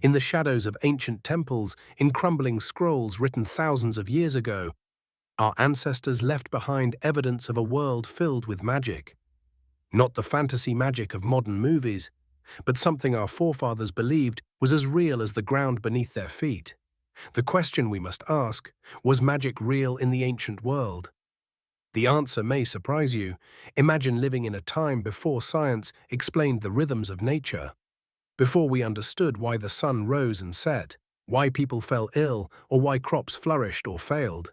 In the shadows of ancient temples, in crumbling scrolls written thousands of years ago, our ancestors left behind evidence of a world filled with magic. Not the fantasy magic of modern movies, but something our forefathers believed was as real as the ground beneath their feet. The question we must ask, was magic real in the ancient world? The answer may surprise you. Imagine living in a time before science explained the rhythms of nature, before we understood why the sun rose and set, why people fell ill, or why crops flourished or failed.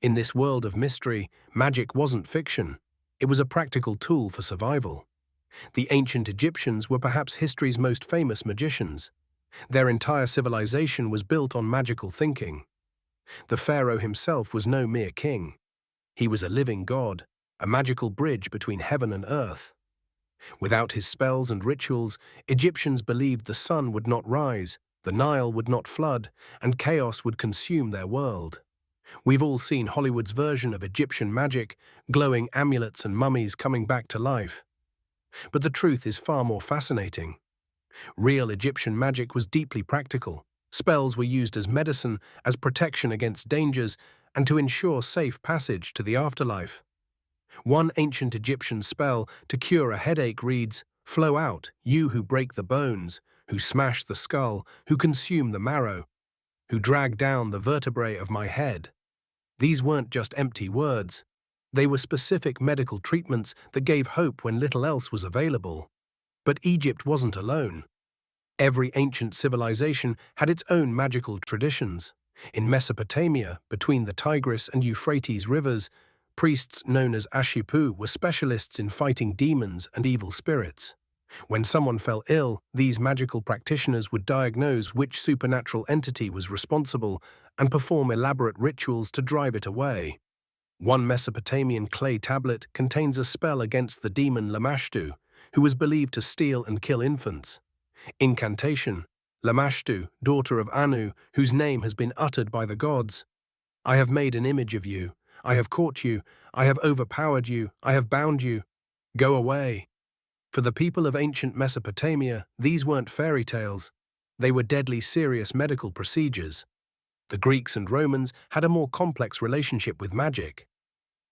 In this world of mystery, magic wasn't fiction. It was a practical tool for survival. The ancient Egyptians were perhaps history's most famous magicians. Their entire civilization was built on magical thinking. The pharaoh himself was no mere king. He was a living god, a magical bridge between heaven and earth. Without his spells and rituals, Egyptians believed the sun would not rise, the Nile would not flood, and chaos would consume their world. We've all seen Hollywood's version of Egyptian magic, glowing amulets and mummies coming back to life. But the truth is far more fascinating. Real Egyptian magic was deeply practical. Spells were used as medicine, as protection against dangers, and to ensure safe passage to the afterlife. One ancient Egyptian spell to cure a headache reads, "Flow out, you who break the bones, who smash the skull, who consume the marrow, who drag down the vertebrae of my head." These weren't just empty words. They were specific medical treatments that gave hope when little else was available. But Egypt wasn't alone. Every ancient civilization had its own magical traditions. In Mesopotamia, between the Tigris and Euphrates rivers, priests known as Ashipu were specialists in fighting demons and evil spirits. When someone fell ill, these magical practitioners would diagnose which supernatural entity was responsible and perform elaborate rituals to drive it away. One Mesopotamian clay tablet contains a spell against the demon Lamashtu, who was believed to steal and kill infants. Incantation: Lamashtu, daughter of Anu, whose name has been uttered by the gods. I have made an image of you. I have caught you. I have overpowered you. I have bound you. Go away. For the people of ancient Mesopotamia, these weren't fairy tales. They were deadly serious medical procedures. The Greeks and Romans had a more complex relationship with magic.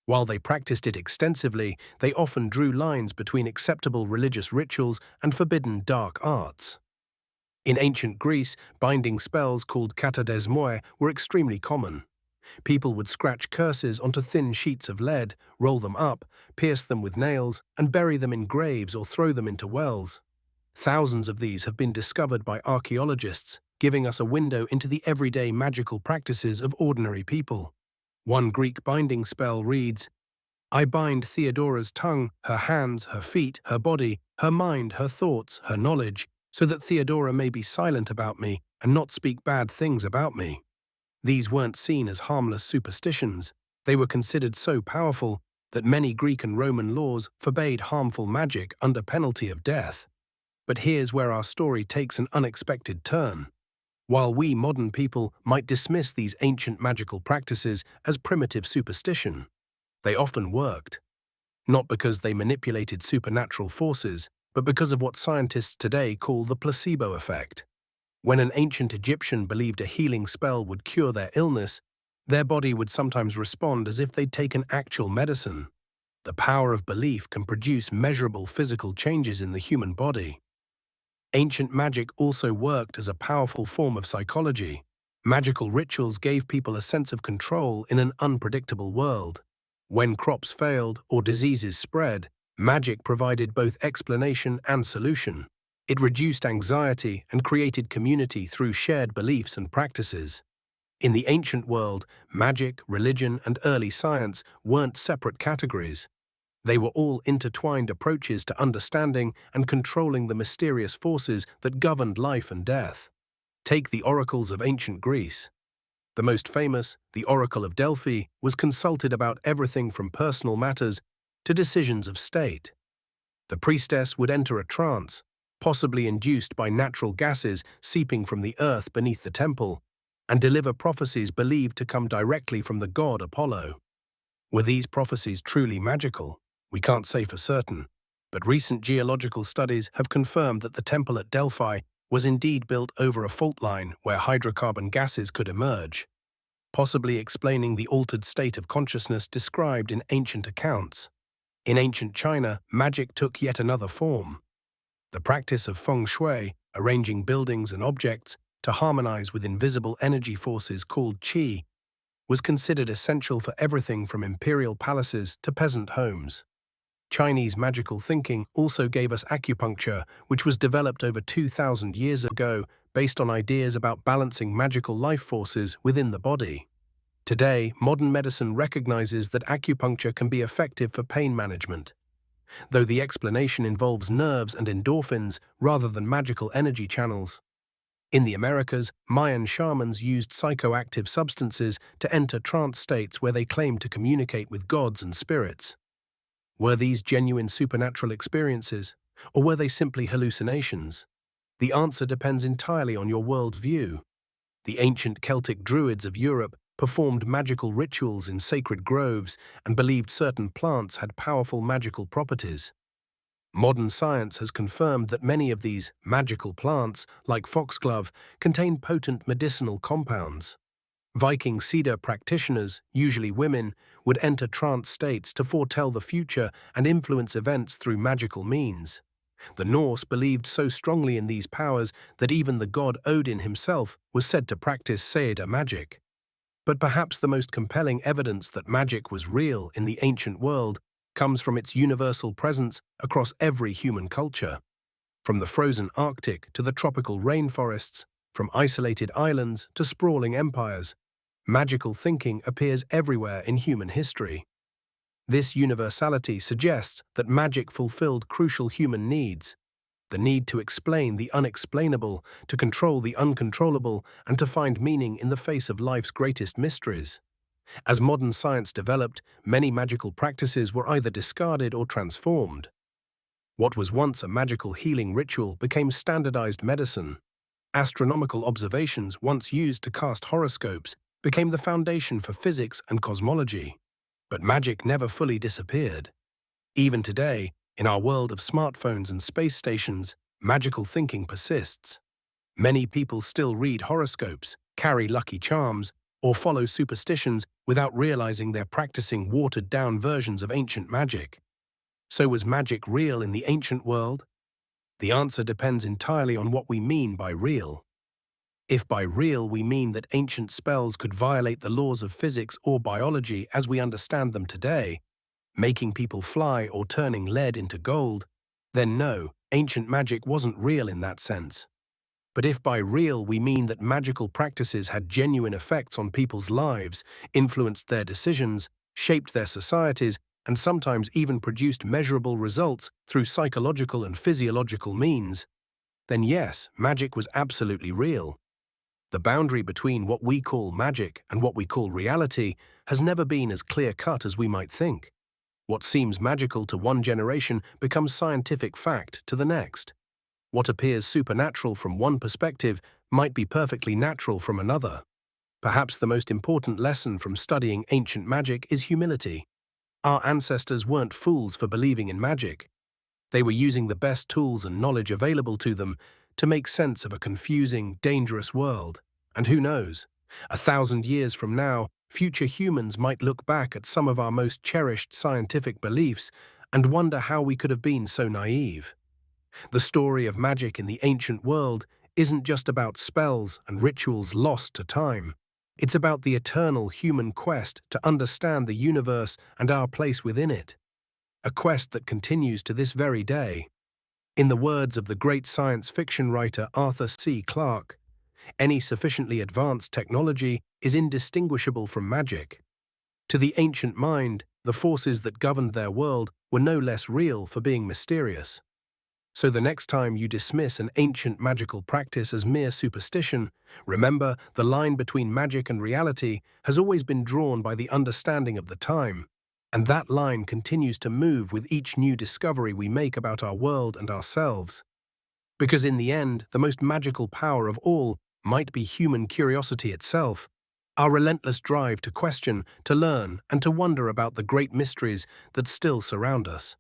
While they practiced it extensively, they often drew lines between acceptable religious rituals and forbidden dark arts. In ancient Greece, binding spells called katadesmoi were extremely common. People would scratch curses onto thin sheets of lead, roll them up, pierce them with nails, and bury them in graves or throw them into wells. Thousands of these have been discovered by archaeologists, giving us a window into the everyday magical practices of ordinary people. One Greek binding spell reads, I bind Theodora's tongue, her hands, her feet, her body, her mind, her thoughts, her knowledge, so that Theodora may be silent about me and not speak bad things about me. These weren't seen as harmless superstitions. They were considered so powerful that many Greek and Roman laws forbade harmful magic under penalty of death. But here's where our story takes an unexpected turn. While we modern people might dismiss these ancient magical practices as primitive superstition, they often worked. Not because they manipulated supernatural forces, but because of what scientists today call the placebo effect. When an ancient Egyptian believed a healing spell would cure their illness, their body would sometimes respond as if they'd taken actual medicine. The power of belief can produce measurable physical changes in the human body. Ancient magic also worked as a powerful form of psychology. Magical rituals gave people a sense of control in an unpredictable world. When crops failed or diseases spread, magic provided both explanation and solution. It reduced anxiety and created community through shared beliefs and practices. In the ancient world, magic, religion, and early science weren't separate categories. They were all intertwined approaches to understanding and controlling the mysterious forces that governed life and death. Take the oracles of ancient Greece. The most famous, the Oracle of Delphi, was consulted about everything from personal matters to decisions of state. The priestess would enter a trance, possibly induced by natural gases seeping from the earth beneath the temple, and deliver prophecies believed to come directly from the god Apollo. Were these prophecies truly magical? We can't say for certain, but recent geological studies have confirmed that the temple at Delphi was indeed built over a fault line where hydrocarbon gases could emerge, possibly explaining the altered state of consciousness described in ancient accounts. In ancient China, magic took yet another form. The practice of feng shui, arranging buildings and objects to harmonize with invisible energy forces called qi, was considered essential for everything from imperial palaces to peasant homes. Chinese magical thinking also gave us acupuncture, which was developed over 2,000 years ago based on ideas about balancing magical life forces within the body. Today, modern medicine recognizes that acupuncture can be effective for pain management, though the explanation involves nerves and endorphins rather than magical energy channels. In the Americas, Mayan shamans used psychoactive substances to enter trance states where they claimed to communicate with gods and spirits. Were these genuine supernatural experiences, or were they simply hallucinations? The answer depends entirely on your worldview. The ancient Celtic druids of Europe performed magical rituals in sacred groves and believed certain plants had powerful magical properties. Modern science has confirmed that many of these magical plants, like foxglove, contain potent medicinal compounds. Viking cedar practitioners, usually women, would enter trance states to foretell the future and influence events through magical means. The Norse believed so strongly in these powers that even the god Odin himself was said to practice Seida magic. But perhaps the most compelling evidence that magic was real in the ancient world comes from its universal presence across every human culture. From the frozen Arctic to the tropical rainforests, from isolated islands to sprawling empires, magical thinking appears everywhere in human history. This universality suggests that magic fulfilled crucial human needs: the need to explain the unexplainable, to control the uncontrollable, and to find meaning in the face of life's greatest mysteries. As modern science developed, many magical practices were either discarded or transformed. What was once a magical healing ritual became standardized medicine. Astronomical observations, once used to cast horoscopes, became the foundation for physics and cosmology. But magic never fully disappeared. Even today, in our world of smartphones and space stations, magical thinking persists. Many people still read horoscopes, carry lucky charms, or follow superstitions without realizing they're practicing watered-down versions of ancient magic. So was magic real in the ancient world? The answer depends entirely on what we mean by real. If by real we mean that ancient spells could violate the laws of physics or biology as we understand them today, making people fly or turning lead into gold, then no, ancient magic wasn't real in that sense. But if by real we mean that magical practices had genuine effects on people's lives, influenced their decisions, shaped their societies, and sometimes even produced measurable results through psychological and physiological means, then yes, magic was absolutely real. The boundary between what we call magic and what we call reality has never been as clear-cut as we might think. What seems magical to one generation becomes scientific fact to the next. What appears supernatural from one perspective might be perfectly natural from another. Perhaps the most important lesson from studying ancient magic is humility. Our ancestors weren't fools for believing in magic. They were using the best tools and knowledge available to them to make sense of a confusing, dangerous world. And who knows, 1,000 years from now, future humans might look back at some of our most cherished scientific beliefs and wonder how we could have been so naive. The story of magic in the ancient world isn't just about spells and rituals lost to time. It's about the eternal human quest to understand the universe and our place within it. A quest that continues to this very day. In the words of the great science fiction writer Arthur C. Clarke, any sufficiently advanced technology is indistinguishable from magic. To the ancient mind, the forces that governed their world were no less real for being mysterious. So the next time you dismiss an ancient magical practice as mere superstition, remember the line between magic and reality has always been drawn by the understanding of the time, and that line continues to move with each new discovery we make about our world and ourselves. Because in the end, the most magical power of all might be human curiosity itself, our relentless drive to question, to learn, and to wonder about the great mysteries that still surround us.